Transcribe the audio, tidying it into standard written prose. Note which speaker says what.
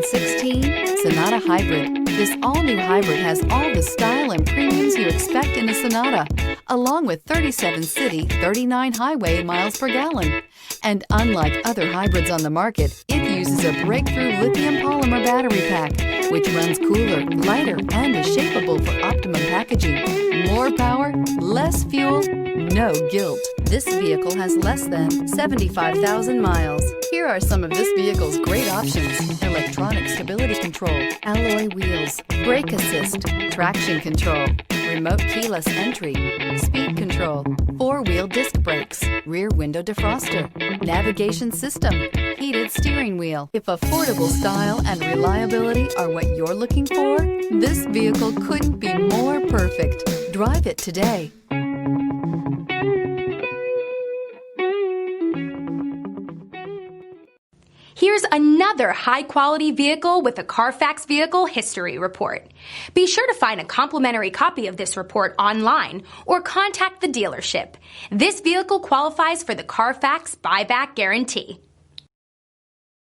Speaker 1: 2016 Sonata Hybrid. This all-new hybrid has all the style and premiums you expect in a Sonata, along with 37 city, 39 highway miles per gallon. And unlike other hybrids on the market, it uses a breakthrough lithium polymer battery pack, which runs cooler, lighter, and is shapeable for optimum packaging. More power, less fuel, no guilt. This vehicle has less than 75,000 miles. Here are some of this vehicle's great options: electronic stability control, alloy wheels, brake assist, traction control, remote keyless entry, speed control, four-wheel disc brakes, rear window defroster, navigation system, heated steering wheel. If affordable style and reliability are what you're looking for, this vehicle couldn't be more perfect. Drive it today.
Speaker 2: Here's another high-quality vehicle with a Carfax Vehicle History Report. Be sure to find a complimentary copy of this report online or contact the dealership. This vehicle qualifies for the Carfax Buyback Guarantee.